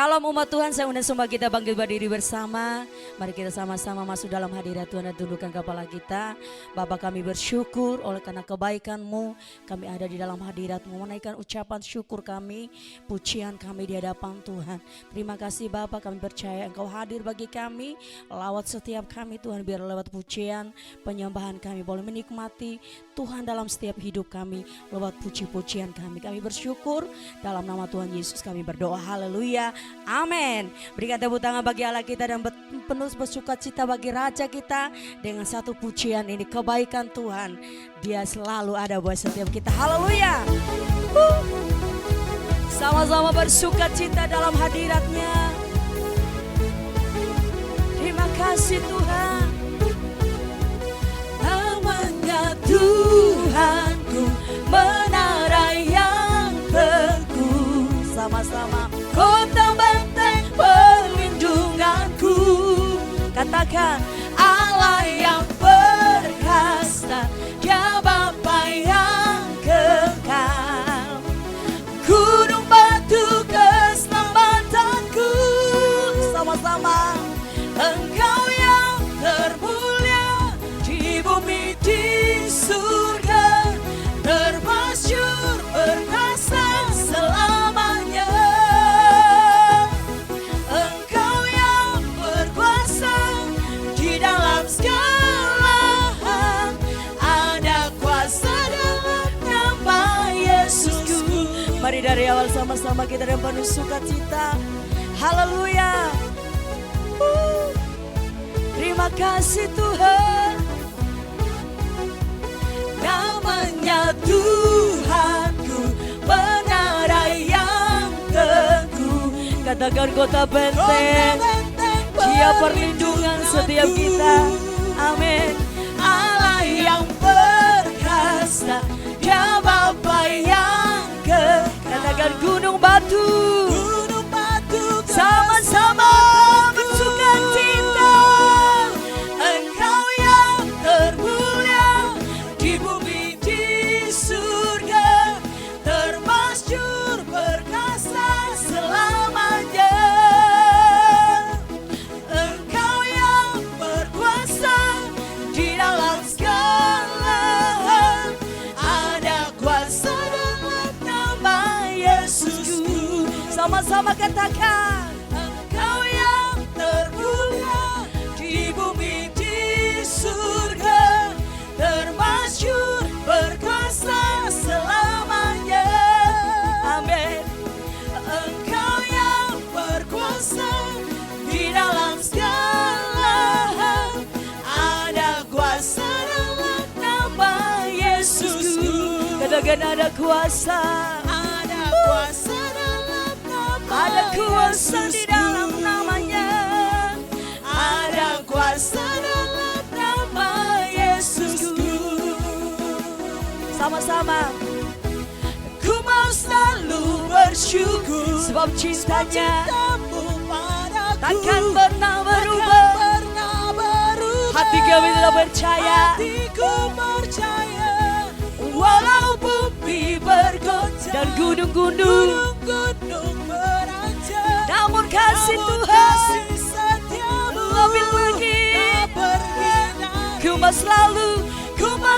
Shalom umat Tuhan, saya undang semua kita bangkit berdiri bersama. Mari kita sama-sama masuk dalam hadirat Tuhan dan tundukkan kepala kita. Bapa, kami bersyukur oleh karena kebaikan-Mu. Kami ada di dalam hadirat-Mu, menaikkan ucapan syukur kami, pujian kami di hadapan Tuhan. Terima kasih Bapa, kami percaya Engkau hadir bagi kami. Lawat setiap kami Tuhan, biar lewat pujian, penyembahan kami boleh menikmati Tuhan dalam setiap hidup kami. Lewat puji-pujian kami, kami bersyukur. Dalam nama Tuhan Yesus kami berdoa, haleluya. Amin. Berikan tepuk tangan bagi Allah kita dan penuh bersuka cita bagi Raja kita dengan satu pujian ini, kebaikan Tuhan. Dia selalu ada buat setiap kita. Haleluya. Sama-sama bersuka cita dalam hadirat-Nya. Terima kasih Tuhan. Namanya Tuhanku, menara yang teguh. Sama-sama. Kota benteng perlindunganku, katakan Allah yang perkasa, Dia Bapa yang kekal, gunung batu keselamatanku. Sama-sama. Engkau yang termulia di bumi di surga, termasyhur perkasa selamanya. Mari dari awal sama-sama kita dengan penuh sukacita. Haleluya. Terima kasih Tuhan. Namanya Tuhanku, menara yang teguh. Katakan kota benteng, Dia perlindungan setiap kita. Amin. Allah yang perkasa, Dia Bapa yang katakan gunung batu, sama-sama bersuka cita. Engkau yang termulia di bumi di surga, termasyhur perkasa selamanya. Engkau yang berkuasa di dalam segala hal, ada kuasa sama-sama katakan. Engkau yang termulia di bumi di surga, termasyhur berkuasa selamanya. Amin. Engkau yang berkuasa di dalam segala hal, ada kuasa dalam nama Yesus. Katakan ada kuasa. Ada kuasa. Ada kuasa di dalam namanya. Ada kuasa dalam nama Yesus. Sama-sama. Ku mau selalu bersyukur, sebab cintamu padaku takkan pernah berubah. Hati kami tetap percaya. Hatiku percaya. Walau bumi bergoncang dan gunung-gunung beranjak, namun kasih Tuhan lebih lagi. Ku mau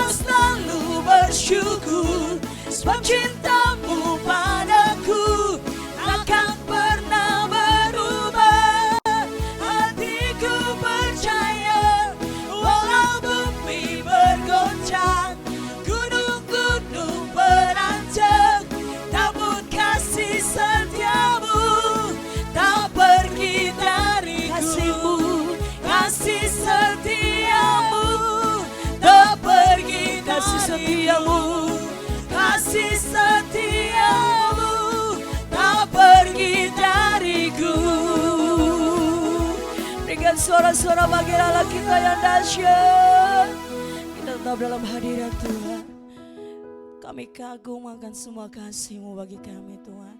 selalu bersyukur, sebab cintamu padaku takkan pernah berubah. Hatiku percaya, walau bumi bergoncang, gunung-gunung beranjak, namun kasih setiamu tak pergi dariku. Kasih setiamu tak pergi dariku. Kasih setiamu tak pergi dariku. Berikan suara-suara bagi Allah kita yang dahsyat. Kita tetap dalam hadirat Tuhan. Kami kagum akan semua kasih-Mu bagi kami Tuhan.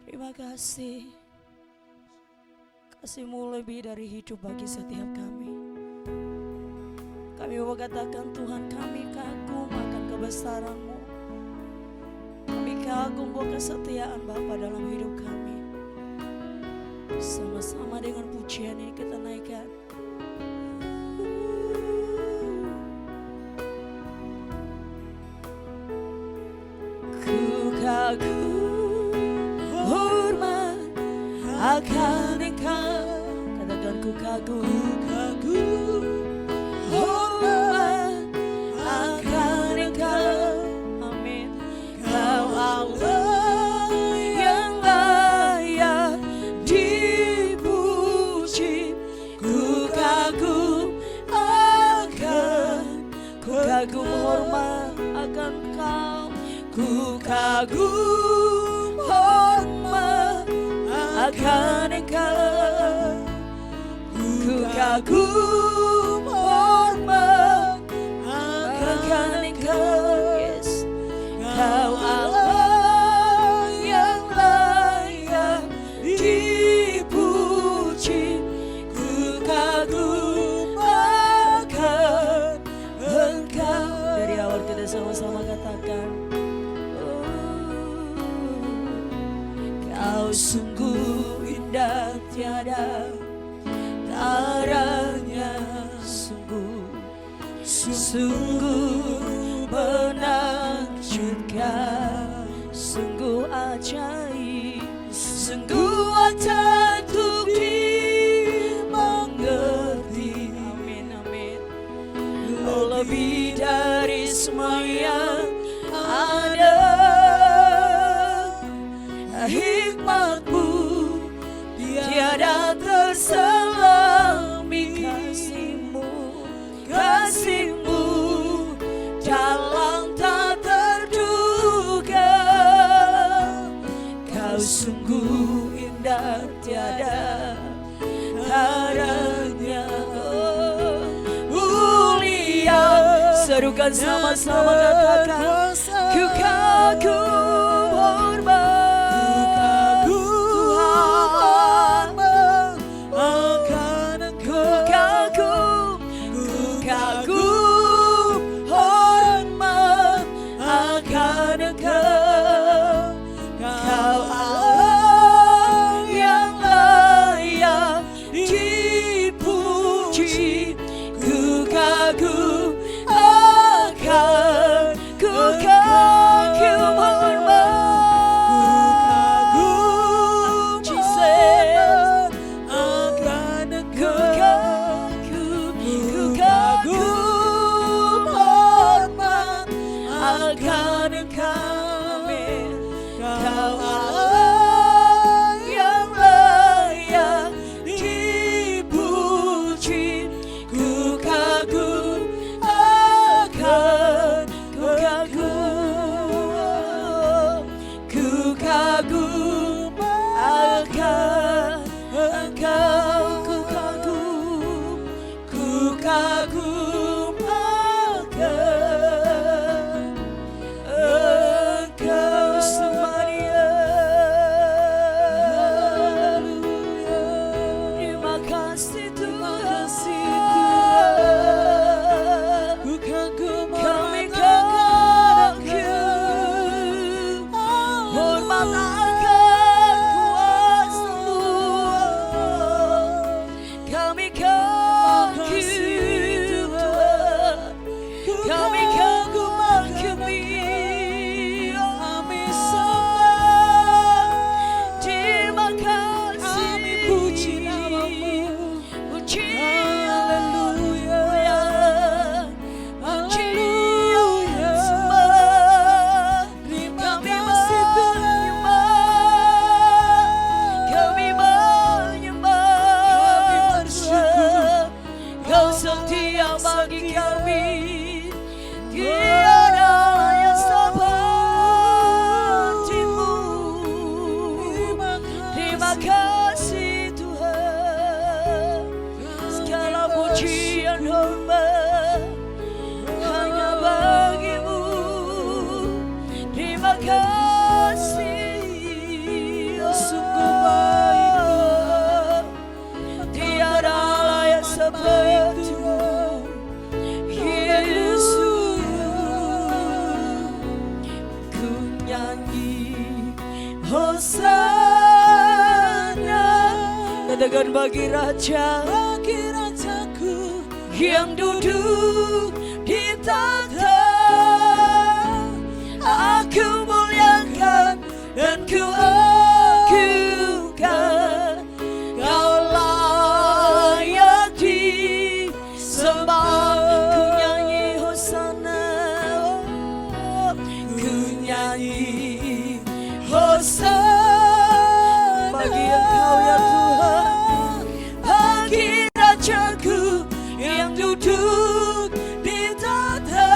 Terima kasih. Kasih-Mu lebih dari hidup bagi setiap kami. Kami mau katakan Tuhan, kami kagum akan kebesaran-Mu. Kami kagum buat kesetiaan Bapa dalam hidup kami. Sama-sama dengan pujian ini kita naikkan. Ku kagum hormat akan Engkau. Katakan ku kagum hormat akan Engkau. Amin. Kau Allah yang layak dipuji. Ku kagum hormat akan Kau. Ku kagum hormat akan Engkau. Ku kagum hormat akan Engkau. Yes. Kau Allah yang layak dipuji. Ku kagum akan Engkau. Dari awal kita sama-sama katakan, Kau sungguh indah tiada taranya, sungguh menakjubkan, sungguh ajaib, sungguh ajaib untuk dimengerti. Amin, amin. Lebih dari semua yang ada, hikmat-Mu tiada terselami. Kasih-Mu dalam tak terduga. Kau sungguh indah tiada taranya. Mulia, serukan sama-sama katakan, ku kagum hormat. Katakan bagi rajaku yang duduk di tahta, aku muliakan dan ku agungkan. Kau layak disembah. Ku nyanyi hosana, ku nyanyi hosana bagi Engkau ya Tuhan, bagi rajaku yang duduk di tahta,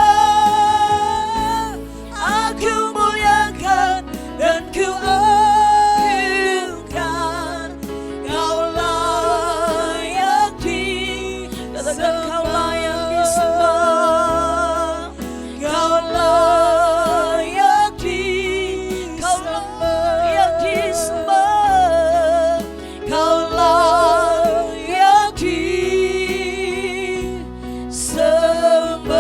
aku muliakan dan ku agungkan. Kau layak disembah, kau layak disembah, kau layak disembah, kau layak disembah.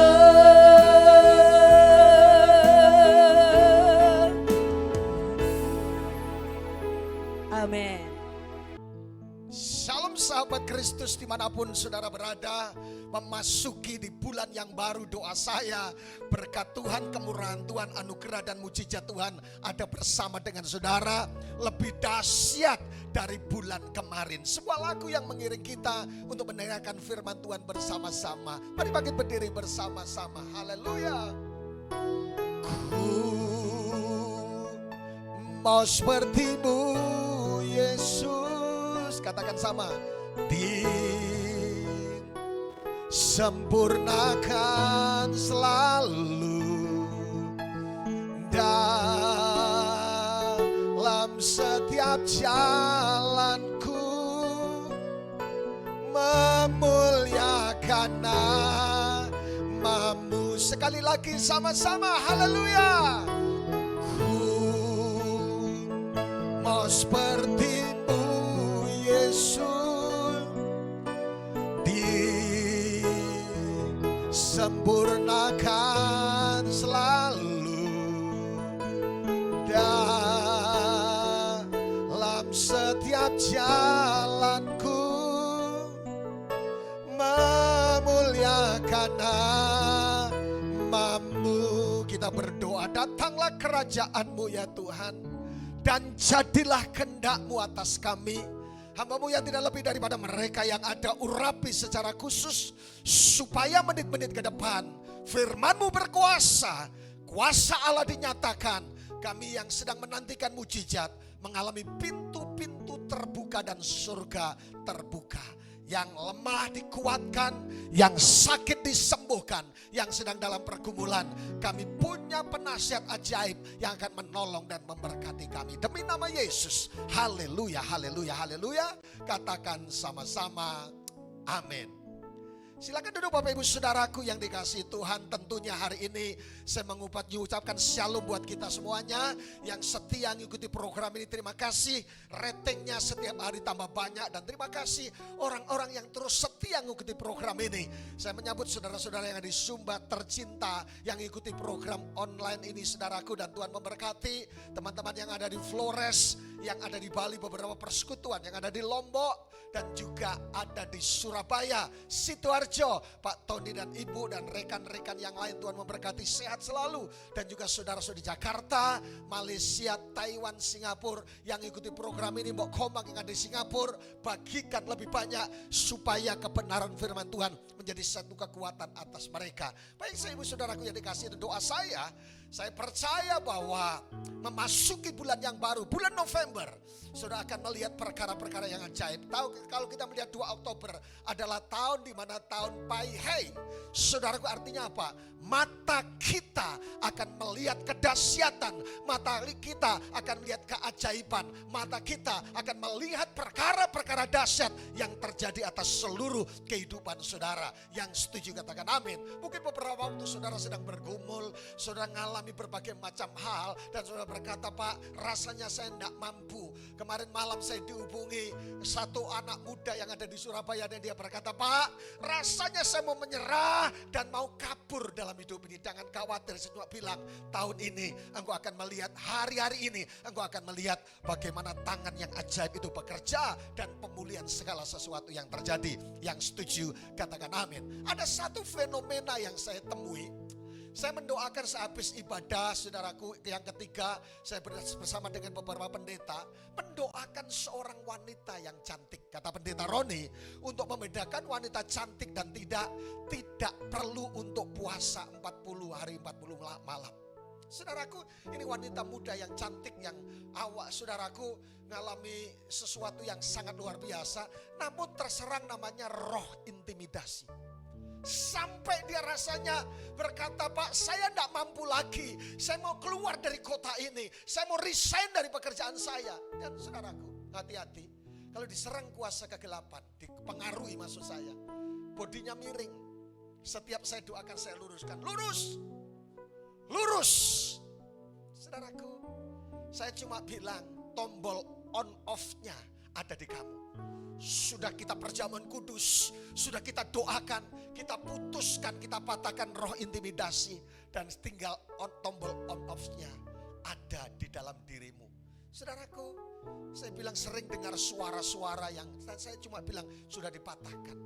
Amin. Shalom sahabat Kristus dimanapun saudara berada. Memasuki di bulan yang baru, doa saya berkat Tuhan, kemurahan Tuhan, anugerah dan mujizat Tuhan ada bersama dengan saudara. Lebih dahsyat dari bulan kemarin. Sebuah lagu yang mengiring kita untuk mendengarkan firman Tuhan bersama-sama. Mari bangkit berdiri bersama-sama. Haleluya. Ku mau sepertimu Yesus, katakan sama. Disempurnakan selalu dalam setiap jalanku, memuliakan namamu. Sekali lagi sama-sama, haleluya. Ku mau sepertimu Yesus, disempurnakan selalu dalam setiap jalanku, memuliakan namamu. Kita berdoa, datanglah kerajaan-Mu ya Tuhan, dan jadilah kehendak-Mu atas kami. Hamba-Mu yang tidak lebih daripada mereka yang ada, urapi secara khusus supaya menit-menit ke depan firman-Mu berkuasa, kuasa Allah dinyatakan. Kami yang sedang menantikan mujizat mengalami pintu-pintu terbuka dan surga terbuka. Yang lemah dikuatkan, yang sakit disembuhkan, yang sedang dalam pergumulan, kami punya penasihat ajaib yang akan menolong dan memberkati kami. Demi nama Yesus, haleluya, haleluya, haleluya. Katakan sama-sama, amin. Silakan duduk Bapak Ibu Saudaraku yang dikasihi Tuhan. Tentunya hari ini saya mengucapkan shalom buat kita semuanya yang setia mengikuti program ini. Terima kasih, ratingnya setiap hari tambah banyak, dan terima kasih orang-orang yang terus setia mengikuti program ini. Saya menyambut saudara-saudara yang ada di Sumba tercinta yang mengikuti program online ini saudaraku, dan Tuhan memberkati teman-teman yang ada di Flores, yang ada di Bali, beberapa persekutuan yang ada di Lombok, dan juga ada di Surabaya, Sidoarjo, Pak Tony dan Ibu dan rekan-rekan yang lain. Tuhan memberkati, sehat selalu. Dan juga saudara-saudara di Jakarta, Malaysia, Taiwan, Singapura yang ikuti program ini. Mbok Komang yang ada di Singapura, bagikan lebih banyak supaya kebenaran firman Tuhan menjadi satu kekuatan atas mereka. Baik, saya ibu saudaraku yang dikasihi, doa saya percaya bahwa memasuki bulan yang baru, bulan November, saudara akan melihat perkara-perkara yang ajaib. Tahu kalau kita melihat 2 Oktober adalah tahun di mana tahun Pai Hei. Saudaraku, artinya apa? Mata kita akan melihat kedahsyatan, mata kita akan melihat keajaiban, mata kita akan melihat perkara-perkara dahsyat yang terjadi atas seluruh kehidupan saudara. Yang setuju katakan amin. Mungkin beberapa waktu saudara sedang bergumul, saudara ngalami berbagai macam hal, dan saudara berkata, Pak, rasanya saya tidak mampu. Kemarin malam saya dihubungi satu anak muda yang ada di Surabaya, dan dia berkata, Pak, rasanya saya mau menyerah dan mau kabur dalam hidup ini. Jangan khawatir, saya cuma bilang, tahun ini engkau akan melihat, hari-hari ini engkau akan melihat bagaimana tangan yang ajaib itu bekerja dan pemulihan segala sesuatu yang terjadi. Yang setuju katakan amin. Ada satu fenomena yang saya temui. Saya mendoakan sehabis ibadah, saudaraku, yang ketiga saya bersama dengan beberapa pendeta mendoakan seorang wanita yang cantik. Kata pendeta Roni, untuk membedakan wanita cantik dan tidak perlu untuk puasa 40 hari 40 malam. Saudaraku, ini wanita muda yang cantik, yang saudaraku mengalami sesuatu yang sangat luar biasa, namun terserang namanya roh intimidasi. Sampai dia rasanya berkata, Pak, saya tidak mampu lagi, saya mau keluar dari kota ini, saya mau resign dari pekerjaan saya. Dan saudaraku, hati-hati, kalau diserang kuasa kegelapan, dipengaruhi maksud saya, bodinya miring. Setiap saya doakan, saya luruskan, lurus. Saudaraku, saya cuma bilang tombol on off-nya ada di kamu. Sudah kita perjamuan kudus, sudah kita doakan, kita putuskan, kita patahkan roh intimidasi, dan tinggal tombol on off-nya ada di dalam dirimu. Saudaraku, saya bilang sering dengar suara-suara yang saya cuma bilang sudah dipatahkan.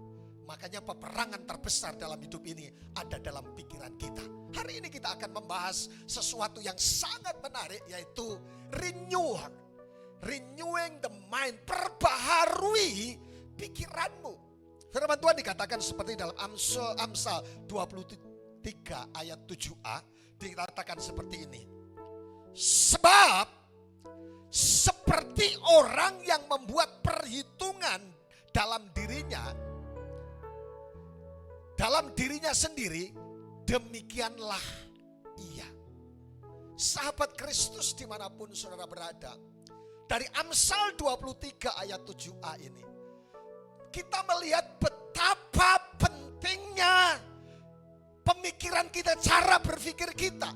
Makanya peperangan terbesar dalam hidup ini ada dalam pikiran kita. Hari ini kita akan membahas sesuatu yang sangat menarik, yaitu renewing the mind, perbaharui pikiranmu. Firman Tuhan dikatakan seperti dalam Amsal 23 ayat 7a, dikatakan seperti ini. Sebab seperti orang yang membuat perhitungan dalam dirinya sendiri, demikianlah ia. Sahabat Kristus dimanapun saudara berada, dari Amsal 23 ayat 7a ini, kita melihat betapa pentingnya pemikiran kita, cara berpikir kita.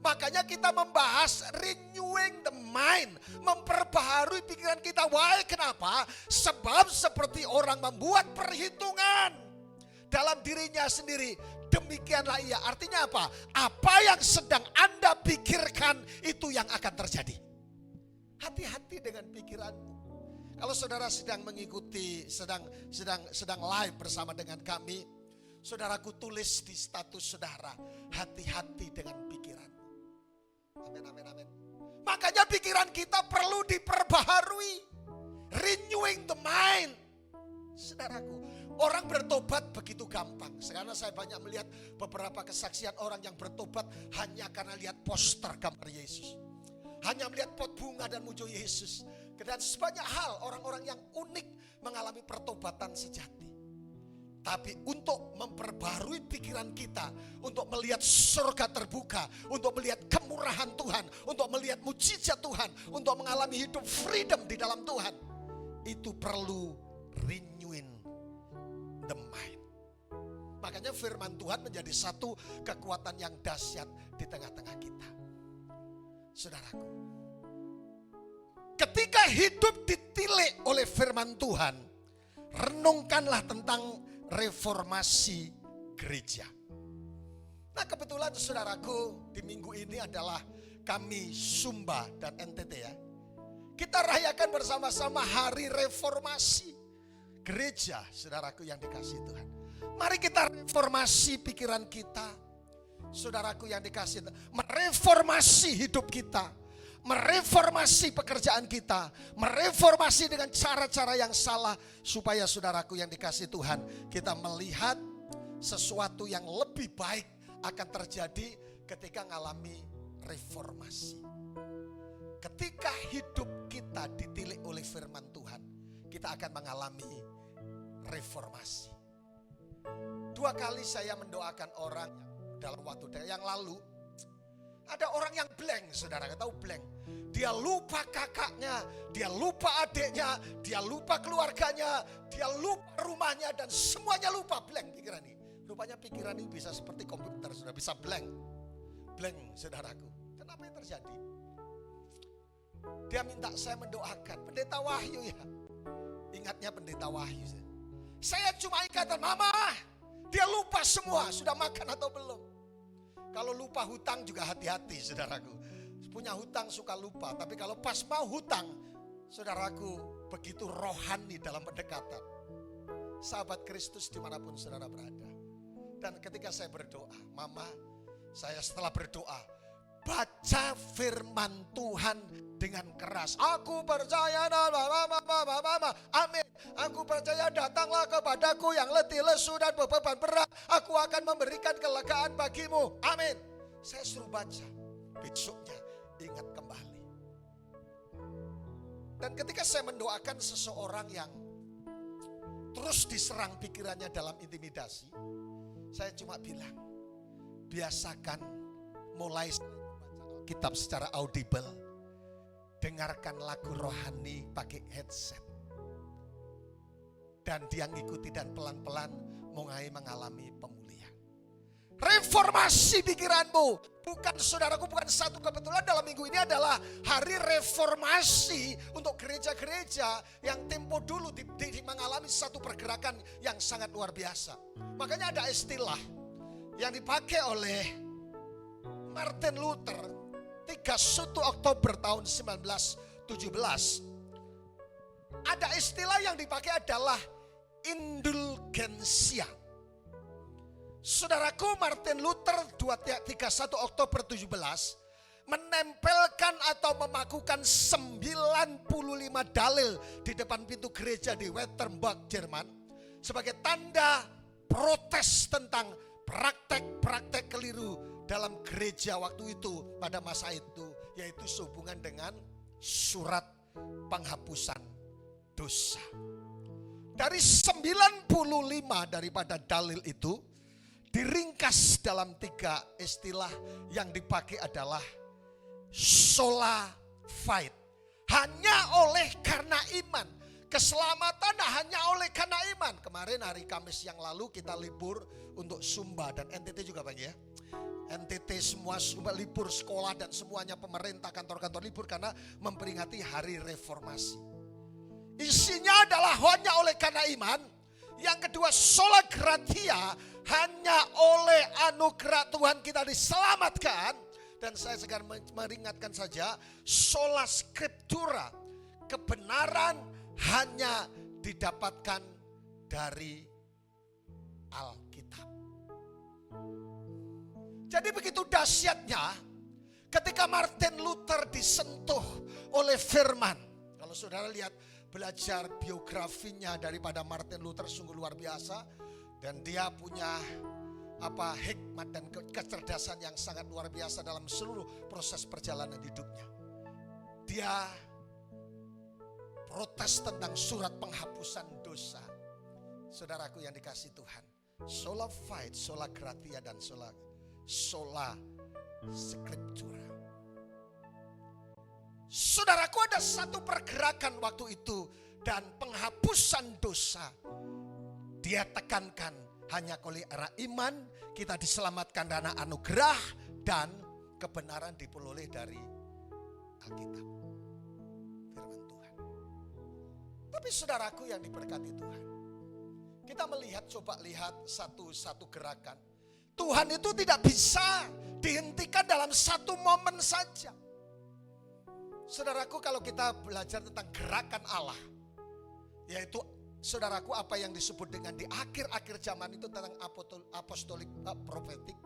Makanya kita membahas renewing the mind, memperbaharui pikiran kita. Why? Kenapa? Sebab seperti orang membuat perhitungan dalam dirinya sendiri, demikianlah ia. Artinya apa? Apa yang sedang Anda pikirkan, itu yang akan terjadi. Hati-hati dengan pikiranmu. Kalau saudara sedang mengikuti, sedang live bersama dengan kami, saudaraku tulis di status saudara, hati-hati dengan pikiranmu. Amin, amin, amin. Makanya pikiran kita perlu diperbaharui. Renewing the mind. Saudaraku, orang bertobat begitu gampang. Sekarang saya banyak melihat beberapa kesaksian orang yang bertobat hanya karena lihat poster gambar Yesus, hanya melihat pot bunga dan muncul Yesus. Dan sebanyak hal orang-orang yang unik mengalami pertobatan sejati. Tapi untuk memperbarui pikiran kita, untuk melihat surga terbuka, untuk melihat kemurahan Tuhan, untuk melihat mujizat Tuhan, untuk mengalami hidup freedom di dalam Tuhan, itu perlu renewing the mind. Makanya firman Tuhan menjadi satu kekuatan yang dahsyat di tengah-tengah kita. Saudaraku, ketika hidup ditilik oleh firman Tuhan, renungkanlah tentang reformasi gereja. Nah, kebetulan saudaraku, di minggu ini adalah kami Sumba dan NTT ya. Kita rayakan bersama-sama hari reformasi gereja, saudaraku yang dikasihi Tuhan. Mari kita reformasi pikiran kita, saudaraku yang dikasihi Tuhan. Mereformasi hidup kita, mereformasi pekerjaan kita, mereformasi dengan cara-cara yang salah, supaya saudaraku yang dikasihi Tuhan, kita melihat sesuatu yang lebih baik akan terjadi ketika mengalami reformasi. Ketika hidup kita ditilik oleh firman Tuhan, kita akan mengalami reformasi. 2 kali saya mendoakan orang dalam waktu yang lalu. Ada orang yang blank, saudara, tahu blank. Dia lupa kakaknya, dia lupa adiknya, dia lupa keluarganya, dia lupa rumahnya, dan semuanya lupa, blank pikiran ini. Rupanya pikiran ini bisa seperti komputer, sudah bisa blank saudaraku. Kenapa yang terjadi? Dia minta saya mendoakan, pendeta Wahyu ya. Ingatnya pendeta Wahyu. Saya cuma ikatan, mama, dia lupa semua, sudah makan atau belum. Kalau lupa hutang juga hati-hati saudaraku. Punya hutang suka lupa, tapi kalau pas mau hutang, saudaraku begitu rohani dalam pendekatan. Sahabat Kristus dimanapun saudara berada. Dan ketika saya berdoa, mama, saya setelah berdoa, baca firman Tuhan dengan keras. Aku percaya, amin. Aku percaya, datanglah kepadaku yang letih, lesu dan beban berat. Aku akan memberikan kelegaan bagimu. Amin. Saya suruh baca. Besoknya ingat kembali. Dan ketika saya mendoakan seseorang yang terus diserang pikirannya dalam intimidasi, saya cuma bilang, biasakan mulai membaca Alkitab secara audible, dengarkan lagu rohani pakai headset, dan dia ngikuti dan pelan-pelan mulai mengalami pemulihan. Reformasi pikiranmu, bukan saudaraku, bukan satu kebetulan dalam minggu ini adalah hari reformasi untuk gereja-gereja yang tempo dulu mengalami satu pergerakan yang sangat luar biasa. Makanya ada istilah yang dipakai oleh Martin Luther 31 Oktober tahun 1917. Ada istilah yang dipakai adalah indulgensia. Saudaraku, Martin Luther 31 Oktober 17 menempelkan atau memakukan 95 dalil di depan pintu gereja di Wittenberg, Jerman, sebagai tanda protes tentang praktek-praktek keliru dalam gereja waktu itu, pada masa itu, yaitu sehubungan dengan surat penghapusan dosa. Dari 95 daripada dalil itu diringkas dalam 3 istilah yang dipakai adalah sola fide, hanya oleh karena iman. Keselamatan hanya oleh karena iman. Kemarin hari Kamis yang lalu kita libur untuk Sumba dan NTT juga Bang ya. NTT semua Sumba libur, sekolah dan semuanya, pemerintah, kantor-kantor libur karena memperingati hari reformasi. Isinya adalah hanya oleh karena iman. Yang kedua, sola gratia, hanya oleh anugerah Tuhan kita diselamatkan. Dan saya sekarang meringatkan saja, sola scriptura, kebenaran hanya didapatkan dari Alkitab. Jadi begitu dahsyatnya ketika Martin Luther disentuh oleh firman. Kalau saudara lihat, belajar biografinya daripada Martin Luther sungguh luar biasa, dan dia punya hikmat dan kecerdasan yang sangat luar biasa dalam seluruh proses perjalanan hidupnya. Dia protes tentang surat penghapusan dosa. Saudaraku yang dikasih Tuhan, sola fide, sola gratia, dan sola scriptura. Saudaraku, ada satu pergerakan waktu itu, dan penghapusan dosa dia tekankan hanya oleh arah iman kita diselamatkan karena anugerah, dan kebenaran diperoleh dari Alkitab, firman Tuhan. Tapi saudaraku yang diberkati Tuhan, kita melihat, coba lihat satu gerakan. Tuhan itu tidak bisa dihentikan dalam satu momen saja. Saudaraku, kalau kita belajar tentang gerakan Allah, yaitu saudaraku apa yang disebut dengan di akhir-akhir zaman itu tentang apostolik profetik.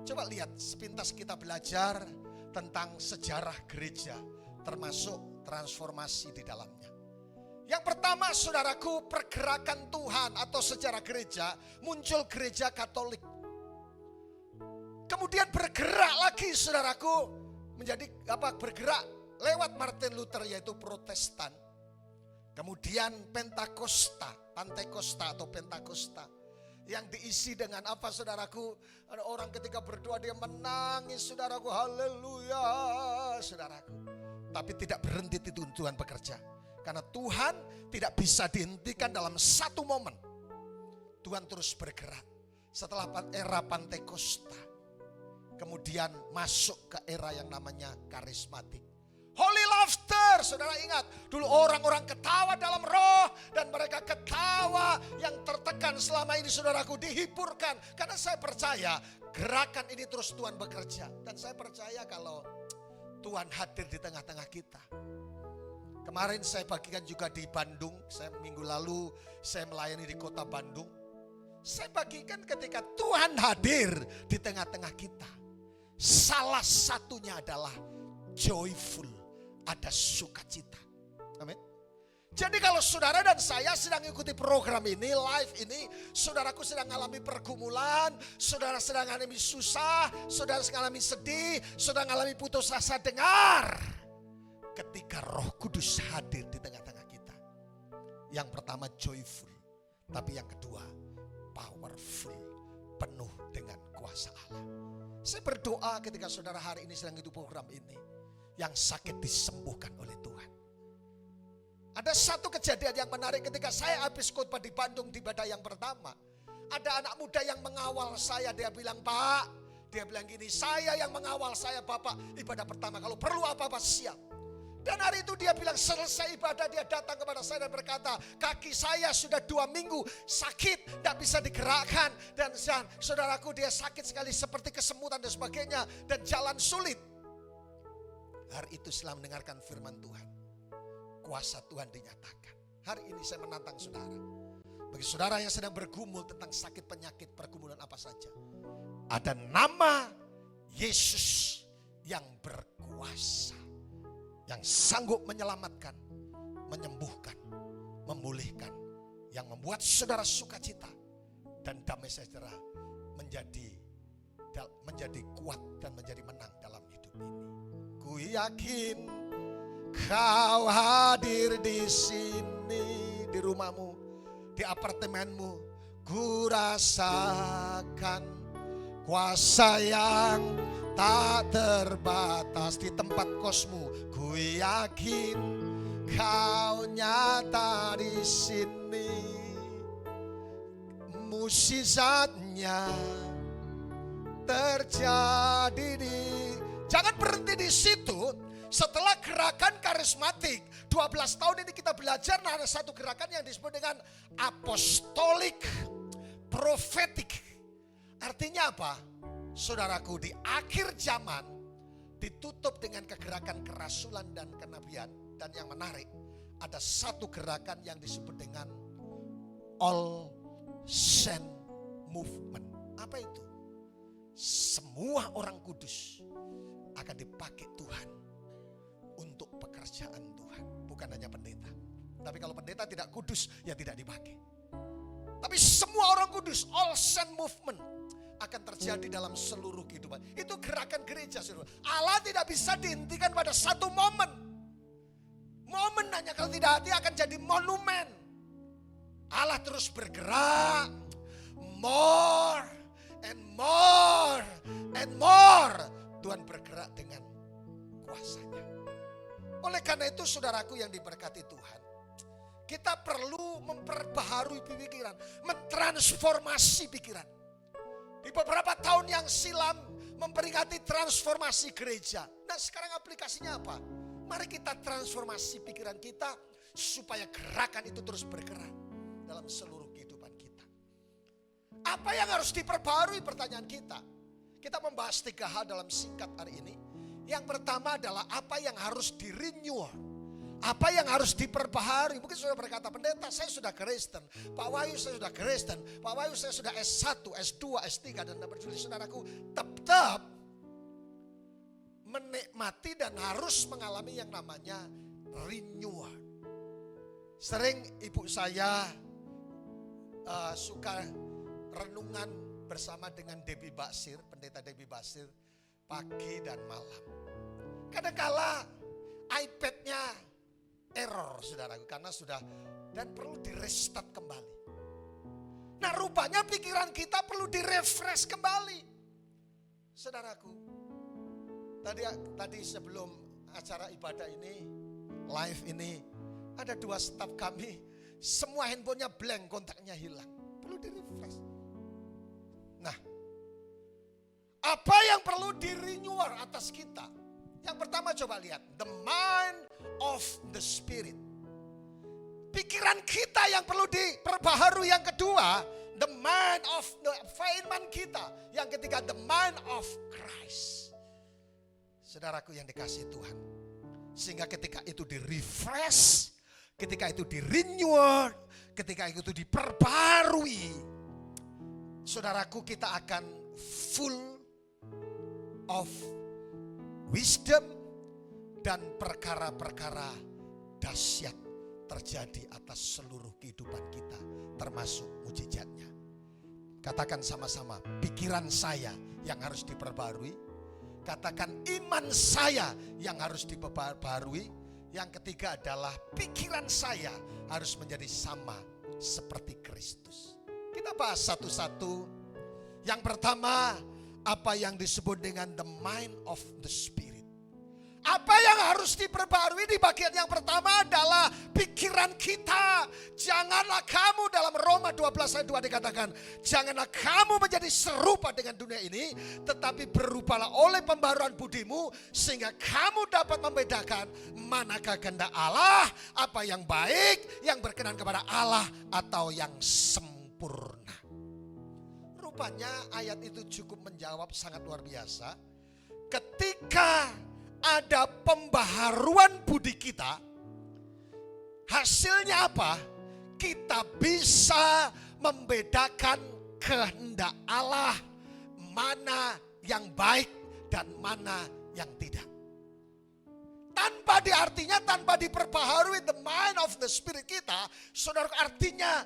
Coba lihat sepintas kita belajar tentang sejarah gereja, termasuk transformasi di dalamnya. Yang pertama saudaraku, pergerakan Tuhan atau sejarah gereja, muncul gereja Katolik. Kemudian bergerak lagi saudaraku, menjadi bergerak lewat Martin Luther, yaitu Protestan. Kemudian Pentakosta atau Pentakosta, yang diisi dengan apa saudaraku? Ada orang ketika berdoa dia menangis saudaraku, haleluya saudaraku. Tapi tidak berhenti itu Tuhan bekerja. Karena Tuhan tidak bisa dihentikan dalam satu momen. Tuhan terus bergerak. Setelah era Pantekosta, kemudian masuk ke era yang namanya karismatik. Holy laughter, saudara ingat, dulu orang-orang ketawa dalam roh dan mereka ketawa yang tertekan selama ini saudaraku dihiburkan. Karena saya percaya gerakan ini terus Tuhan bekerja. Dan saya percaya kalau Tuhan hadir di tengah-tengah kita. Kemarin saya bagikan juga di Bandung, minggu lalu saya melayani di kota Bandung. Saya bagikan ketika Tuhan hadir di tengah-tengah kita. Salah satunya adalah joyful, ada sukacita. Amin. Jadi kalau saudara dan saya sedang ikuti program ini, live ini, saudaraku sedang mengalami pergumulan, saudara sedang mengalami susah, saudara sedang mengalami sedih, saudara mengalami putus asa, dengar. Ketika Roh Kudus hadir di tengah-tengah kita. Yang pertama joyful, tapi yang kedua powerful, penuh dengan kuasa Allah. Saya berdoa ketika saudara hari ini sedang ikuti program ini, yang sakit disembuhkan oleh Tuhan. Ada satu kejadian yang menarik ketika saya habis khotbah di Bandung di ibadah yang pertama. Ada anak muda yang mengawal saya, dia bilang, Pak, dia bilang gini, saya yang mengawal saya Bapak ibadah pertama, kalau perlu apa-apa siap. Dan hari itu dia bilang selesai ibadah dia datang kepada saya dan berkata, kaki saya sudah 2 minggu sakit, tidak bisa digerakkan. Dan saudaraku dia sakit sekali seperti kesemutan dan sebagainya dan jalan sulit. Hari itu setelah mendengarkan firman Tuhan, kuasa Tuhan dinyatakan. Hari ini saya menantang saudara. Bagi saudara yang sedang bergumul tentang sakit penyakit pergumulan apa saja, ada nama Yesus yang berkuasa, yang sanggup menyelamatkan, menyembuhkan, memulihkan, yang membuat saudara sukacita dan damai sejahtera menjadi kuat dan menjadi menang dalam hidup ini. Ku yakin kau hadir di sini, di rumahmu, di apartemenmu. Ku rasakan kuasa yang tak terbatas di tempat kosmu. Ku yakin kau nyata di sini. Mukjizatnya terjadi di. Jangan berhenti di situ. Setelah gerakan karismatik, 12 tahun ini kita belajar ada satu gerakan yang disebut dengan apostolik profetik. Artinya apa? Saudaraku, di akhir zaman ditutup dengan kegerakan kerasulan dan kenabian. Dan yang menarik, ada satu gerakan yang disebut dengan all sent movement. Apa itu? Semua orang kudus akan dipakai Tuhan untuk pekerjaan Tuhan. Bukan hanya pendeta. Tapi kalau pendeta tidak kudus, ya tidak dipakai. Tapi semua orang kudus, all sent movement akan terjadi dalam seluruh kehidupan. Itu gerakan gereja. Allah tidak bisa dihentikan pada satu momen. Momen hanya kalau tidak hati akan jadi monumen. Allah terus bergerak. More and more and more. Tuhan bergerak dengan kuasanya. Oleh karena itu saudaraku yang diberkati Tuhan, kita perlu memperbaharui pikiran, mentransformasi pikiran. Di beberapa tahun yang silam memperingati transformasi gereja. Nah sekarang aplikasinya apa? Mari kita transformasi pikiran kita supaya gerakan itu terus bergerak dalam seluruh kehidupan kita. Apa yang harus diperbarui pertanyaan kita? Kita membahas 3 hal dalam singkat hari ini. Yang pertama adalah apa yang harus di-renew. Apa yang harus diperbaharui. Mungkin sudah berkata, pendeta saya sudah Kristen, Pak Wahyu saya sudah Kristen, Pak Wahyu saya sudah S1, S2, S3 dan berjuli. Saudaraku tetap menikmati dan harus mengalami yang namanya renewal. Sering ibu saya suka renungan bersama dengan Debbie Basir, pendeta Debbie Basir, pagi dan malam. Kadangkala iPad-nya error saudaraku karena sudah dan perlu di-restart kembali. Nah rupanya pikiran kita perlu di-refresh kembali. Saudaraku, tadi sebelum acara ibadah ini, live ini, ada 2 staf kami, semua handphonenya blank, kontaknya hilang. Perlu di-refresh. yang perlu di-renew atas kita? Yang pertama coba lihat, the mind of the spirit. Pikiran kita yang perlu diperbaharui. Yang kedua, the mind of the firman kita. Yang ketiga, the mind of Christ. Saudaraku yang dikasihi Tuhan. Sehingga ketika itu di-refresh, ketika itu di-renew, ketika itu diperbarui, saudaraku, kita akan full of wisdom dan perkara-perkara dahsyat terjadi atas seluruh kehidupan kita, termasuk mujizatnya. Katakan sama-sama, pikiran saya yang harus diperbarui. Katakan iman saya yang harus diperbarui. Yang ketiga adalah pikiran saya harus menjadi sama seperti Kristus. Kita bahas satu-satu. Yang pertama, apa yang disebut dengan the mind of the spirit. Apa yang harus diperbarui di bagian yang pertama adalah pikiran kita. Janganlah kamu, dalam Roma 12 ayat 2 dikatakan, janganlah kamu menjadi serupa dengan dunia ini, tetapi berubahlah oleh pembaruan budimu, sehingga kamu dapat membedakan manakah kehendak Allah, apa yang baik, yang berkenan kepada Allah, atau yang sempurna. Rupanya ayat itu cukup menjawab sangat luar biasa. Ketika ada pembaharuan budi kita, hasilnya apa? Kita bisa membedakan kehendak Allah, mana yang baik dan mana yang tidak. Tanpa diperbaharui the mind of the spirit kita, saudara, artinya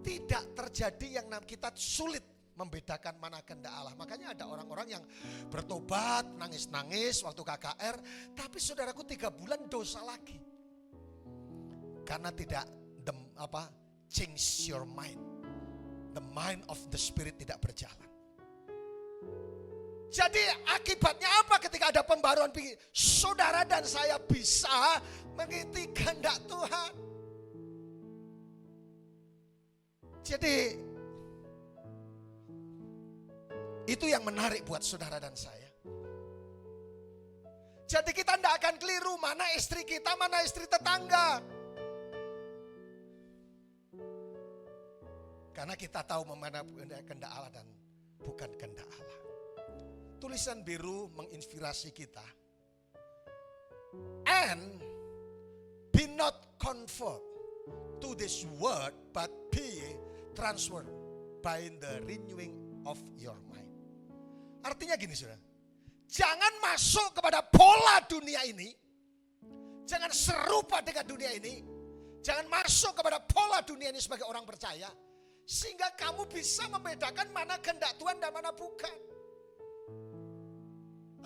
tidak terjadi yang kita sulit membedakan mana kehendak Allah. Makanya ada orang-orang yang bertobat, nangis-nangis waktu KKR, tapi saudaraku 3 bulan dosa lagi. Karena tidak change your mind. The mind of the spirit tidak berjalan. Jadi akibatnya apa ketika ada pembaruan pikir? Saudara dan saya bisa mengikuti kehendak Tuhan. Jadi itu yang menarik buat saudara dan saya. Jadi kita tidak akan keliru mana istri kita, mana istri tetangga. Karena kita tahu mana kehendak Allah dan bukan kehendak Allah. Tulisan biru menginspirasi kita. And be not conformed to this world, but be transformed by the renewing of your mind. Artinya gini saudara, jangan masuk kepada pola dunia ini, jangan serupa dengan dunia ini, jangan masuk kepada pola dunia ini sebagai orang percaya, sehingga kamu bisa membedakan mana kehendak Tuhan dan mana bukan.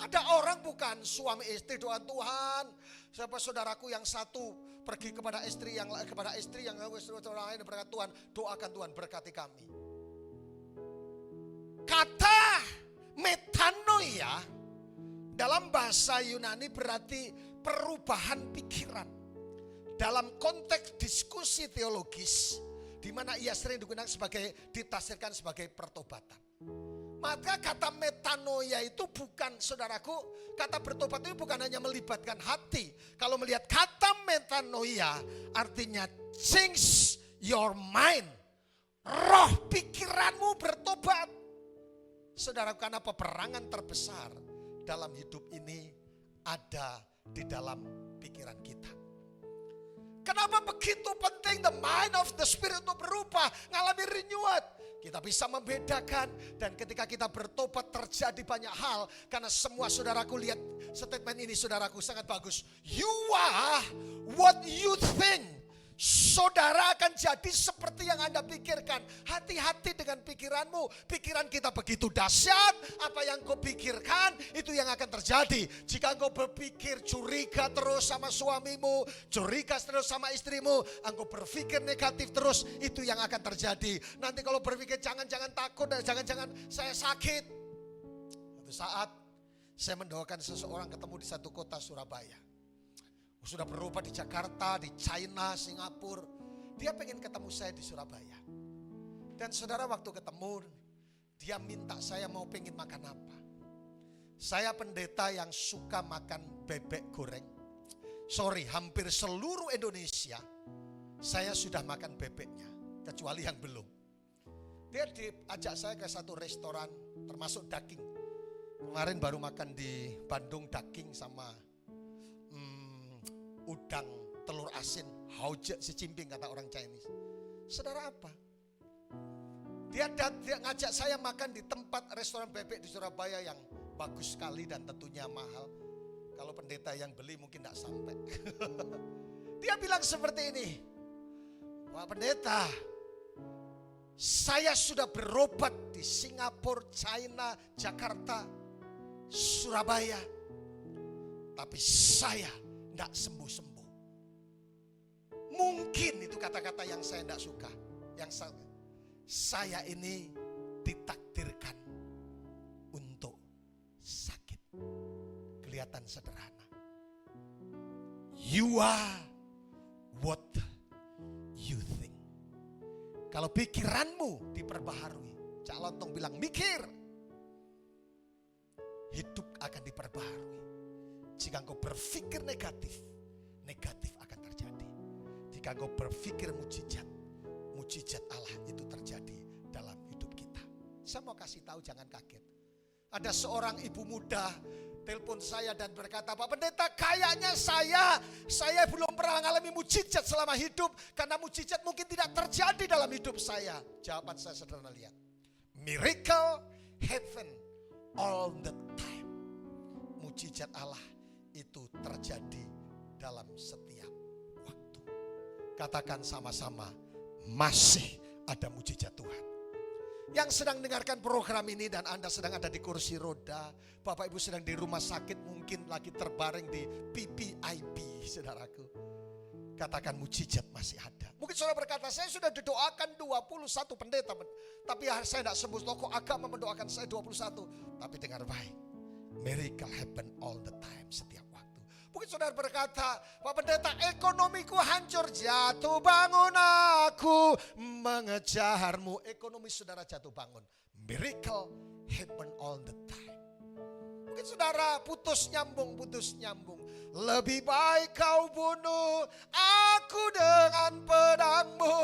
Ada orang bukan suami istri doa Tuhan, siapa saudaraku yang satu pergi kepada istri yang lain lain berkata, Tuhan doakan Tuhan berkati kami. Kata metanoia dalam bahasa Yunani berarti perubahan pikiran. Dalam konteks diskusi teologis di mana ia sering digunakan ditafsirkan sebagai pertobatan. Maka kata metanoia itu bukan, saudaraku, kata bertobat itu bukan hanya melibatkan hati. Kalau melihat kata metanoia artinya change your mind. Roh pikiranmu bertobat. Saudara, karena peperangan terbesar dalam hidup ini ada di dalam pikiran kita. Kenapa begitu penting the mind of the spirit untuk berubah, ngalami renewal? Kita bisa membedakan, dan ketika kita bertobat terjadi banyak hal. Karena semua saudaraku lihat statement ini saudaraku sangat bagus. You are what you think. Saudara akan jadi seperti yang Anda pikirkan. Hati-hati dengan pikiranmu. Pikiran kita begitu dahsyat. Apa yang kau pikirkan itu yang akan terjadi. Jika engkau berpikir curiga terus sama suamimu, curiga terus sama istrimu, engkau berpikir negatif terus, itu yang akan terjadi. Nanti kalau berpikir jangan-jangan takut dan jangan-jangan saya sakit. Suatu saat saya mendoakan seseorang ketemu di satu kota Surabaya. Sudah berobat di Jakarta, di China, Singapura. Dia pengen ketemu saya di Surabaya. Dan saudara, waktu ketemu, dia minta saya mau pengen makan apa. Saya pendeta yang suka makan bebek goreng. Hampir seluruh Indonesia saya sudah makan bebeknya, kecuali yang belum. Dia diajak saya ke satu restoran termasuk daging. Kemarin baru makan di Bandung daging sama udang telur asin, haoje sicimping kata orang Chinese. Saudara apa? Dia ngajak saya makan di tempat restoran bebek di Surabaya yang bagus sekali dan tentunya mahal. Kalau pendeta yang beli mungkin tidak sampai. Dia bilang seperti ini, Pak Pendeta, saya sudah berobat di Singapura, China, Jakarta, Surabaya, tapi saya tidak sembuh-sembuh. Mungkin itu kata-kata yang saya tidak suka. Yang saya ini ditakdirkan untuk sakit. Kelihatan sederhana. You are what you think. Kalau pikiranmu diperbaharui, Cak Lontong bilang mikir, hidup akan diperbaharui. Jika engkau berpikir negatif, negatif akan terjadi. Jika engkau berpikir mujizat, mujizat Allah itu terjadi dalam hidup kita. Saya mau kasih tahu, jangan kaget. Ada seorang ibu muda telepon saya dan berkata, Pak Pendeta, kayaknya saya belum pernah mengalami mujizat selama hidup, karena mujizat mungkin tidak terjadi dalam hidup saya. Jawaban saya sederhana, lihat. Miracle happen all the time. Mujizat Allah itu terjadi dalam setiap waktu. Katakan sama-sama, masih ada mujizat Tuhan. Yang sedang mendengarkan program ini dan Anda sedang ada di kursi roda, Bapak Ibu sedang di rumah sakit, mungkin lagi terbaring di PPIB, saudaraku. Katakan mujizat masih ada. Mungkin saudara berkata, saya sudah didoakan 21 pendeta, tapi saya tidak sembuh. Tokoh agama mendoakan saya 21. Tapi dengar baik, miracle happen all the time, setiap waktu. Mungkin saudara berkata, Pak Pendeta, ekonomiku hancur, jatuh bangun aku mengejarmu. Ekonomi saudara jatuh bangun. Miracle happen all the time. Mungkin saudara putus nyambung. Lebih baik kau bunuh aku dengan pedangmu.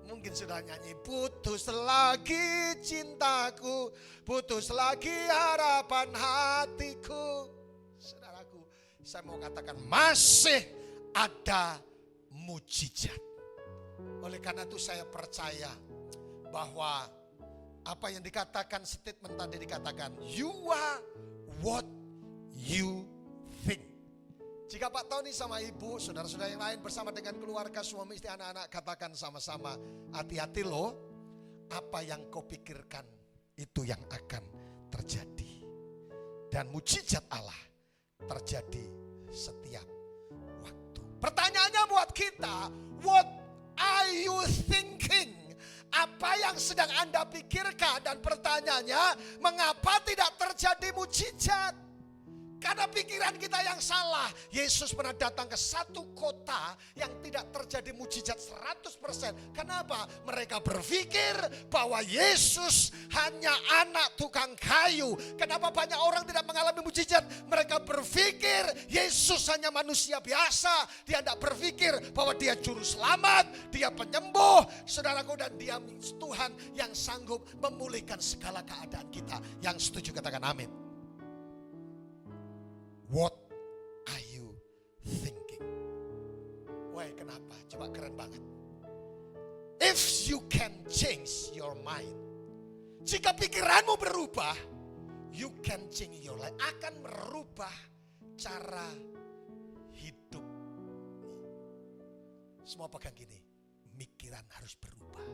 Mungkin sudah nyanyi, putus lagi cintaku, putus lagi harapan hatiku. Saudaraku, saya mau katakan masih ada mujizat. Oleh karena itu saya percaya bahwa apa yang dikatakan statement tadi dikatakan, you are what you think. Jika Pak Tony sama Ibu, saudara-saudara yang lain bersama dengan keluarga, suami istri, anak-anak, katakan sama-sama, hati-hati loh, apa yang kau pikirkan itu yang akan terjadi. Dan mujizat Allah terjadi setiap waktu. Pertanyaannya buat kita, what are you thinking? Apa yang sedang Anda pikirkan? Dan pertanyaannya, mengapa tidak terjadi mujizat? Karena pikiran kita yang salah. Yesus pernah datang ke satu kota yang tidak terjadi mujizat 100%. Kenapa? Mereka berpikir bahwa Yesus hanya anak tukang kayu. Kenapa banyak orang tidak mengalami mujizat? Mereka berpikir Yesus hanya manusia biasa. Dia tidak berpikir bahwa dia juru selamat, dia penyembuh, saudaraku, dan dia Tuhan yang sanggup memulihkan segala keadaan kita. Yang setuju katakan amin. What are you thinking? Wah, kenapa? Coba keren banget. If you can change your mind. Jika pikiranmu berubah, you can change your life. Akan merubah cara hidup. Semua pegang gini. Pikiran harus berubah.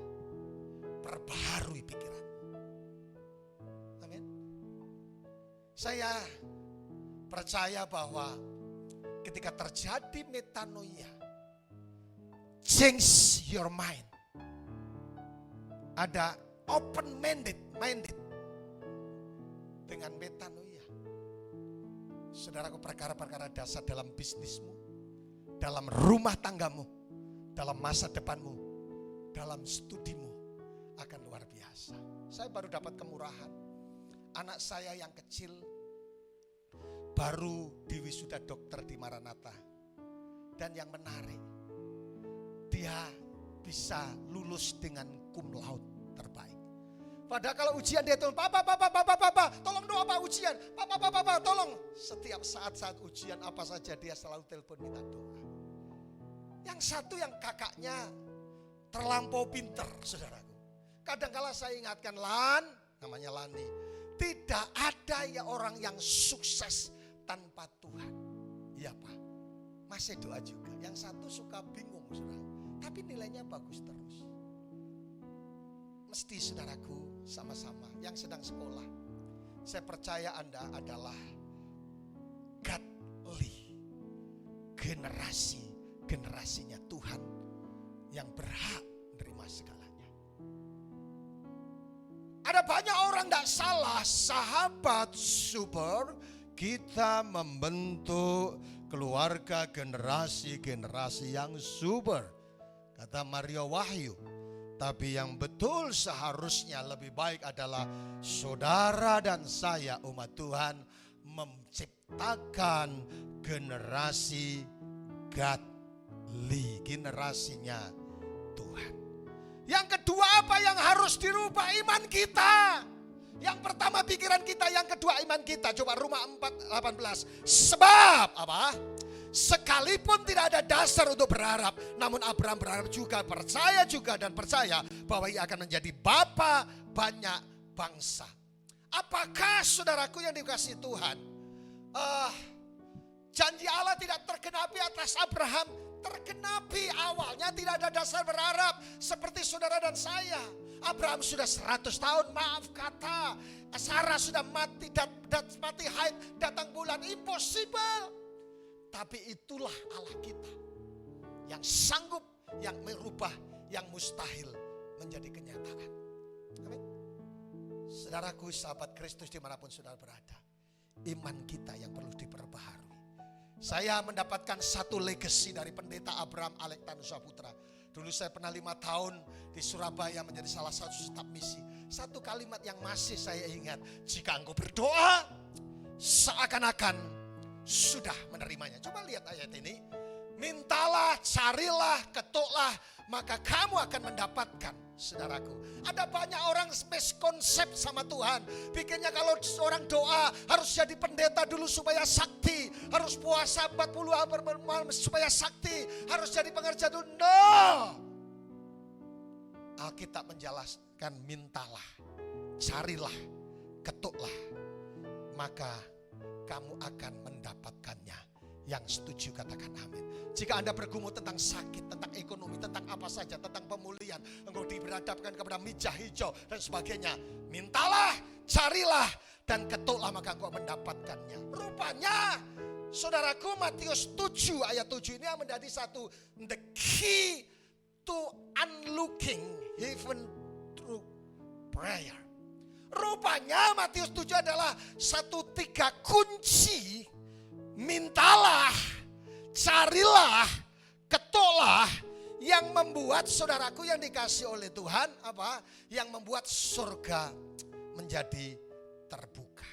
Perbaharui pikiran. Amin. Saya percaya bahwa ketika terjadi metanoia, change your mind, ada open minded dengan metanoia. Saudaraku, perkara-perkara dasar dalam bisnismu, dalam rumah tanggamu, dalam masa depanmu, dalam studimu akan luar biasa. Saya baru dapat kemurahan. Anak saya yang kecil baru diwisuda dokter di Maranatha. Dan yang menarik, dia bisa lulus dengan cum laude terbaik. Padahal kalau ujian dia tuh, Papa, tolong doa Pak ujian. Papa, tolong. Setiap saat ujian apa saja dia selalu telepon minta doa. Yang satu yang kakaknya terlampau pinter, saudaraku. Kadang-kala saya ingatkan, namanya Lani. Tidak ada ya orang yang sukses tanpa Tuhan. Iya Pak, masih doa juga. Yang satu suka bingung, saudara. Tapi nilainya bagus terus. Mesti saudaraku sama-sama yang sedang sekolah. Saya percaya Anda adalah godly generasinya Tuhan yang berhak menerima segalanya. Ada banyak orang tidak salah, sahabat super, kita membentuk keluarga generasi yang super. Kata Mario Wahyu. Tapi yang betul seharusnya lebih baik adalah saudara dan saya umat Tuhan menciptakan generasi godly, generasinya Tuhan. Yang kedua apa yang harus dirubah? Iman kita. Yang pertama pikiran kita, yang kedua iman kita. Coba Roma 4:18. Sebab apa? Sekalipun tidak ada dasar untuk berharap, namun Abraham berharap juga, percaya bahwa ia akan menjadi bapa banyak bangsa. Apakah saudaraku yang dikasihi Tuhan, janji Allah tidak tergenapi atas Abraham? Tergenapi, awalnya tidak ada dasar berharap seperti saudara dan saya. Abraham sudah 100 tahun, maaf kata, Sarah sudah mati, mati haid, datang bulan, impossible. Tapi itulah Allah kita yang sanggup, yang merubah yang mustahil menjadi kenyataan. Amin. Saudaraku, sahabat Kristus dimanapun saudara berada, iman kita yang perlu diperbaharui. Saya mendapatkan satu legacy dari pendeta Abraham Alektanusa Putra. Dulu saya pernah 5 tahun di Surabaya menjadi salah satu staf misi. Satu kalimat yang masih saya ingat, jika engkau berdoa seakan-akan sudah menerimanya. Coba lihat ayat ini. Mintalah, carilah, ketuklah, maka kamu akan mendapatkan. Saudaraku, ada banyak orang miskonsep sama Tuhan. Pikirnya kalau orang doa harus jadi pendeta dulu supaya sakti, harus puasa 40 hari supaya sakti, harus jadi pengerja dulu. No. Alkitab menjelaskan mintalah, carilah, ketuklah, maka kamu akan mendapatkannya. Yang setuju katakan amin. Jika Anda bergumul tentang sakit, tentang ekonomi, tentang apa saja, tentang pemulihan, engkau diberhadapkan kepada mijah hijau dan sebagainya, mintalah, carilah, dan ketuklah maka engkau mendapatkannya. Rupanya saudaraku, Matius 7 ayat 7 ini menjadi satu the key to unlocking heaven through prayer. Rupanya Matius 7 adalah 3 kunci. Mintalah, carilah, ketuklah, yang membuat saudaraku yang dikasih oleh Tuhan apa? Yang membuat surga menjadi terbuka.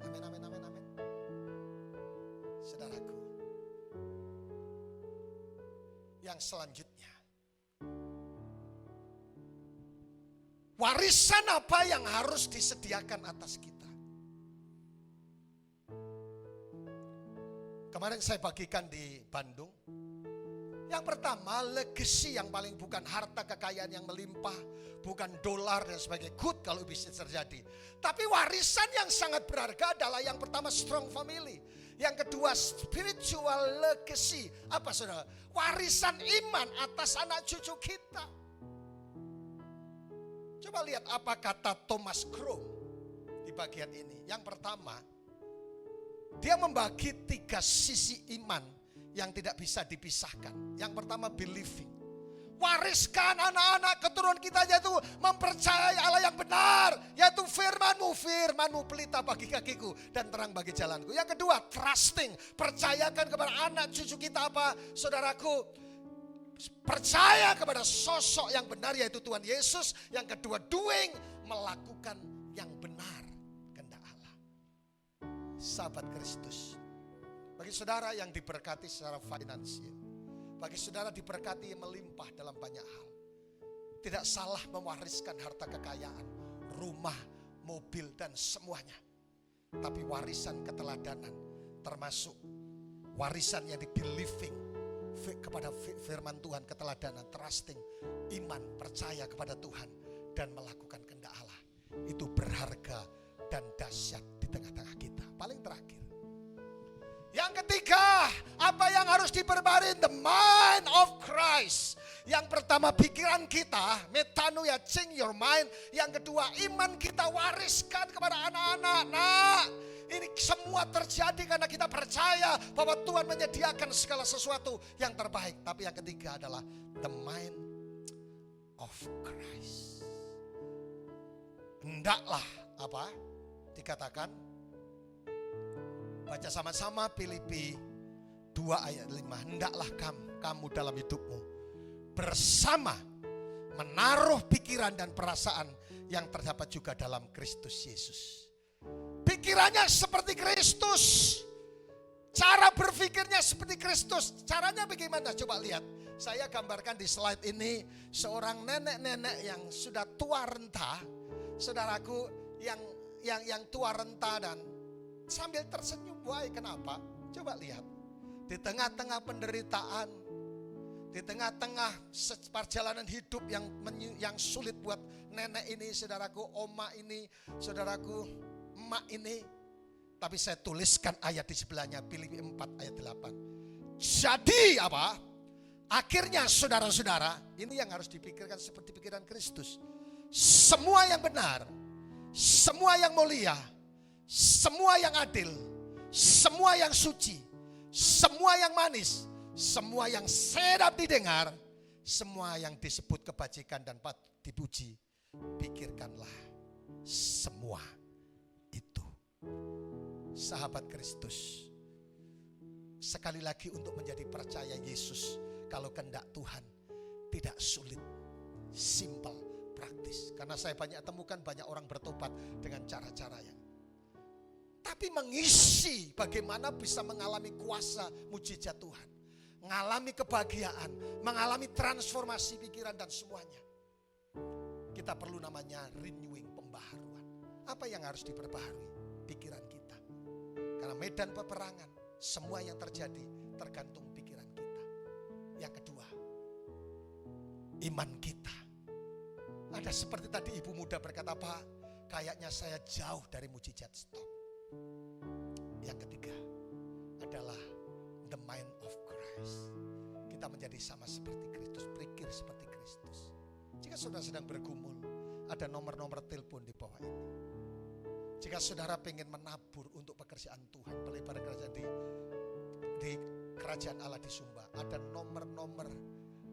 Amin, amin, amin, amin. Saudaraku, yang selanjutnya, warisan apa yang harus disediakan atas kita? Kemarin saya bagikan di Bandung. Yang pertama, legacy yang paling bukan harta kekayaan yang melimpah, bukan dolar dan sebagainya. Good kalau bisa terjadi. Tapi warisan yang sangat berharga adalah yang pertama strong family. Yang kedua spiritual legacy. Apa saudara? Warisan iman atas anak cucu kita. Coba lihat apa kata Thomas Crow di bagian ini. Yang pertama, dia membagi 3 sisi iman yang tidak bisa dipisahkan. Yang pertama believing. Wariskan anak-anak keturunan kita yaitu mempercayai Allah yang benar. Yaitu firman-Mu pelita bagi kakiku dan terang bagi jalanku. Yang kedua trusting. Percayakan kepada anak cucu kita apa? Saudaraku, percaya kepada sosok yang benar yaitu Tuhan Yesus. Yang kedua doing, melakukan yang benar kehendak Allah. Sahabat Kristus, bagi saudara yang diberkati secara finansial, bagi saudara diberkati yang melimpah dalam banyak hal, tidak salah mewariskan harta kekayaan, rumah, mobil dan semuanya. Tapi warisan keteladanan, termasuk warisan yang di-believing kepada firman Tuhan, keteladanan, trusting, iman, percaya kepada Tuhan dan melakukan kehendak Allah, itu berharga dan dahsyat di tengah-tengah kita. Paling terakhir, yang ketiga, apa yang harus diperbarui? The mind of Christ. Yang pertama, pikiran kita, metanoia, change your mind. Yang kedua, iman kita wariskan kepada anak-anak. Nah, ini semua terjadi karena kita percaya bahwa Tuhan menyediakan segala sesuatu yang terbaik. Tapi yang ketiga adalah the mind of Christ. Hendaklah apa? Dikatakan, baca sama-sama Filipi 2 ayat 5. Hendaklah kamu dalam hidupmu bersama menaruh pikiran dan perasaan yang terdapat juga dalam Kristus Yesus. Pikirannya seperti Kristus, cara berpikirnya seperti Kristus. Caranya bagaimana? Coba lihat. Saya gambarkan di slide ini seorang nenek-nenek yang sudah tua renta, saudaraku, yang tua renta dan sambil tersenyum. Why? Kenapa? Coba lihat. Di tengah-tengah penderitaan, di tengah-tengah perjalanan hidup yang sulit buat nenek ini, saudaraku, oma ini, saudaraku, emak ini. Tapi saya tuliskan ayat di sebelahnya, Filipi 4 ayat 8. Jadi apa? Akhirnya saudara-saudara, ini yang harus dipikirkan seperti pikiran Kristus. Semua yang benar, semua yang mulia, semua yang adil, semua yang suci, semua yang manis, semua yang sedap didengar, semua yang disebut kebajikan dan patut dipuji, pikirkanlah semua itu. Sahabat Kristus, sekali lagi untuk menjadi percaya Yesus, kalau kehendak Tuhan tidak sulit, simple, praktis. Karena saya banyak temukan banyak orang bertobat dengan cara-cara yang, tapi mengisi bagaimana bisa mengalami kuasa mujizat Tuhan, mengalami kebahagiaan, mengalami transformasi pikiran dan semuanya. Kita perlu namanya renewing, pembaharuan. Apa yang harus diperbaharui? Pikiran kita. Karena medan peperangan, semua yang terjadi tergantung pikiran kita. Yang kedua, iman kita. Ada seperti tadi ibu muda berkata, Pak, kayaknya saya jauh dari mujizat, stop. Yang ketiga adalah the mind of Christ. Kita menjadi sama seperti Kristus, berpikir seperti Kristus. Jika saudara sedang bergumul, ada nomor-nomor telepon di bawah ini. Jika saudara pengen menabur untuk pekerjaan Tuhan, pelebar kerajaan di kerajaan Allah di Sumba, ada nomor-nomor,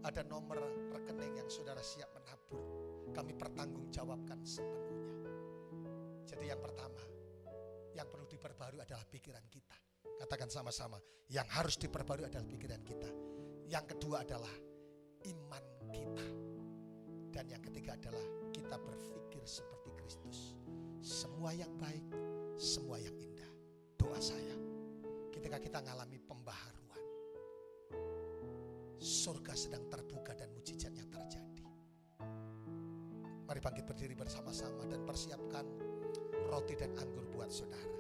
ada nomor rekening yang saudara siap menabur. Kami pertanggungjawabkan sepenuhnya. Jadi yang pertama, yang perlu diperbarui adalah pikiran kita. Katakan sama-sama, yang harus diperbarui adalah pikiran kita. Yang kedua adalah iman kita. Dan yang ketiga adalah kita berpikir seperti Kristus. Semua yang baik, semua yang indah. Doa saya, ketika kita mengalami pembaharuan, surga sedang terbuka dan mujizatnya terjadi. Mari bangkit berdiri bersama-sama dan persiapkan roti dan anggur buat saudara.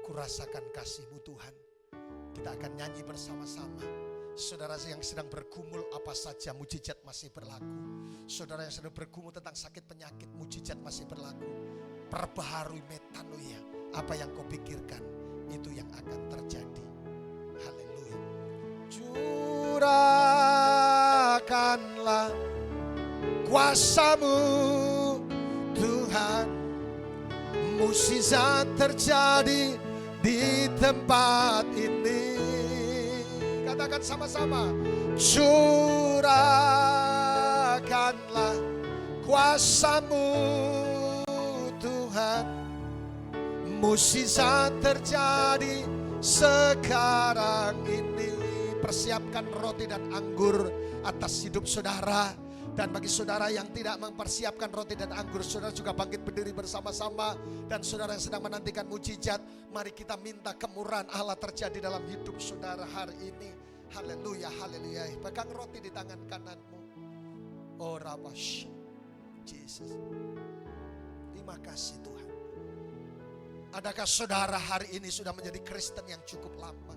Kurasakan kasih-Mu Tuhan. Kita akan nyanyi bersama-sama. Saudara yang sedang bergumul apa saja, mujizat masih berlaku. Saudara yang sedang bergumul tentang sakit penyakit, mujizat masih berlaku. Perbaharui metanoia. Apa yang kau pikirkan, itu yang akan terjadi. Haleluya. Curahkanlah kuasa-Mu Tuhan. Mukjizat terjadi di tempat ini. Katakan sama-sama. Curahkanlah kuasa-Mu Tuhan. Mukjizat terjadi sekarang ini. Persiapkan roti dan anggur atas hidup saudara. Dan bagi saudara yang tidak mempersiapkan roti dan anggur, saudara juga bangkit berdiri bersama-sama. Dan saudara yang sedang menantikan mujizat, mari kita minta kemurahan Allah terjadi dalam hidup saudara hari ini. Haleluya, haleluya. Pegang roti di tangan kananmu. Oh Rabash, Jesus. Terima kasih Tuhan. Adakah saudara hari ini sudah menjadi Kristen yang cukup lama,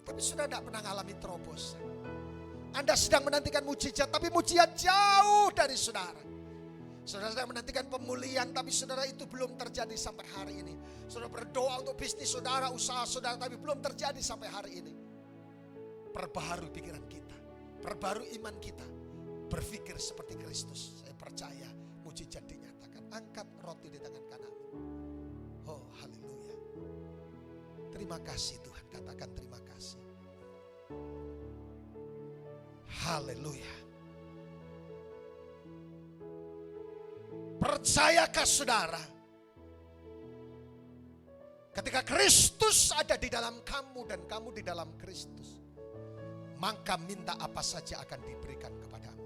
tapi sudah tidak pernah mengalami terobosan? Anda sedang menantikan mujizat, tapi mujizat jauh dari saudara. Saudara sedang menantikan pemulihan, tapi saudara itu belum terjadi sampai hari ini. Saudara berdoa untuk bisnis saudara, usaha saudara, tapi belum terjadi sampai hari ini. Perbaharui pikiran kita, perbaharui iman kita, berpikir seperti Kristus. Saya percaya mujizat dinyatakan. Angkat roti di tangan kanan. Oh haleluya. Terima kasih Tuhan, katakan terima kasih. Haleluya. Percayakah saudara, ketika Kristus ada di dalam kamu dan kamu di dalam Kristus, maka minta apa saja akan diberikan kepadamu.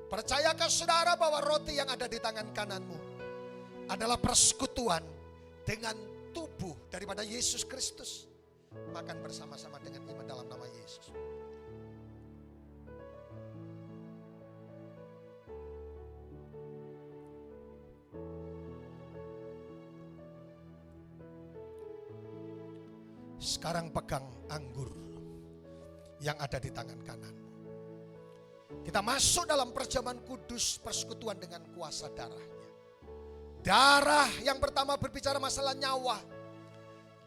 Percayakah saudara bahwa roti yang ada di tangan kananmu adalah persekutuan dengan tubuh daripada Yesus Kristus? Makan bersama-sama dengan iman dalam nama Yesus. Sekarang pegang anggur yang ada di tangan kanan. Kita masuk dalam perjamuan kudus, persekutuan dengan kuasa darahnya. Darah yang pertama berbicara masalah nyawa.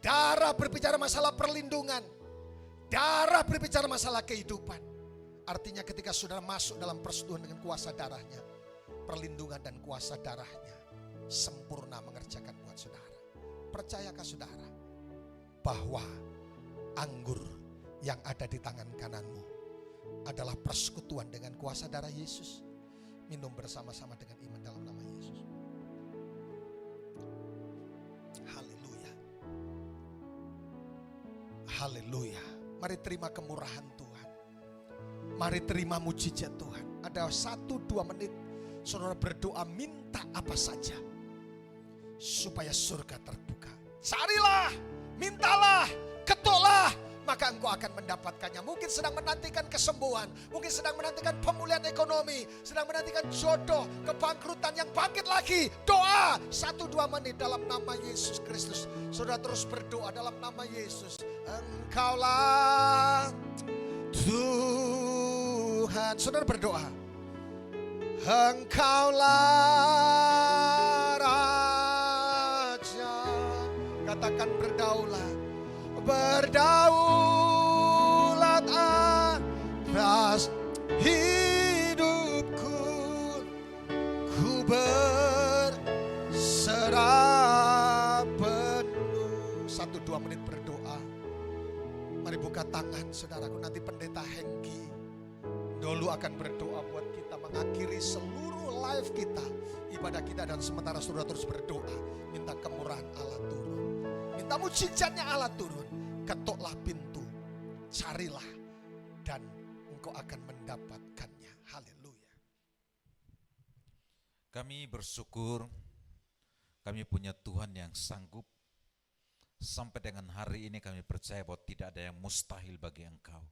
Darah berbicara masalah perlindungan. Darah berbicara masalah kehidupan. Artinya ketika saudara masuk dalam persekutuan dengan kuasa darahnya, perlindungan dan kuasa darahnya sempurna mengerjakan buat saudara. Percayakah saudara bahwa anggur yang ada di tangan kananmu adalah persekutuan dengan kuasa darah Yesus? Minum bersama-sama dengan iman dalam nama Yesus. Haleluya. Haleluya. Mari terima kemurahan Tuhan. Mari terima mujizat Tuhan. Ada 1-2 menit saudara berdoa, minta apa saja supaya surga terbuka. Carilah, mintalah, ketuklah, maka engkau akan mendapatkannya. Mungkin sedang menantikan kesembuhan, mungkin sedang menantikan pemulihan ekonomi, sedang menantikan jodoh, kebangkrutan yang bangkit lagi. Doa 1-2 menit dalam nama Yesus Kristus. Saudara terus berdoa dalam nama Yesus. Engkaulah Tuhan. Saudara berdoa. Engkaulah Raja. Katakan berdaulat. Berdaulat atas hidupku, ku berserah penuh. 1-2 menit berdoa. Mari buka tangan saudaraku, nanti pendeta Hengki dulu akan berdoa buat kita mengakhiri seluruh live kita, ibadah kita, dan sementara saudara terus berdoa, minta kemurahan Allah turun, minta mujizatnya Allah turun. Ketuklah pintu, carilah, dan engkau akan mendapatkannya. Haleluya. Kami bersyukur, kami punya Tuhan yang sanggup. Sampai dengan hari ini kami percaya bahwa tidak ada yang mustahil bagi Engkau.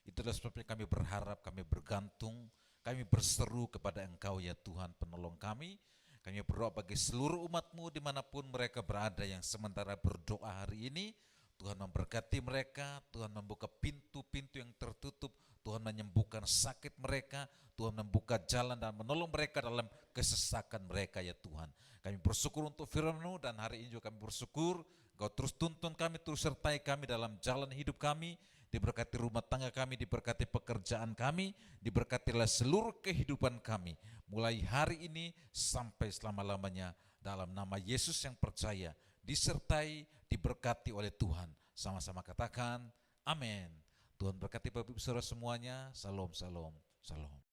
Itulah sebabnya kami berharap, kami bergantung, kami berseru kepada Engkau ya Tuhan penolong kami. Kami berdoa bagi seluruh umat-Mu dimanapun mereka berada yang sementara berdoa hari ini. Tuhan memberkati mereka, Tuhan membuka pintu-pintu yang tertutup, Tuhan menyembuhkan sakit mereka, Tuhan membuka jalan dan menolong mereka dalam kesesakan mereka ya Tuhan. Kami bersyukur untuk firman-Mu, dan hari ini juga kami bersyukur Engkau terus tuntun kami, terus sertai kami dalam jalan hidup kami. Diberkati rumah tangga kami, diberkati pekerjaan kami, diberkatilah seluruh kehidupan kami. Mulai hari ini sampai selama-lamanya, dalam nama Yesus yang percaya, disertai, diberkati oleh Tuhan. Sama-sama katakan, amin. Tuhan berkati Bapak Ibu Saudara semuanya. Salam, salam, salam.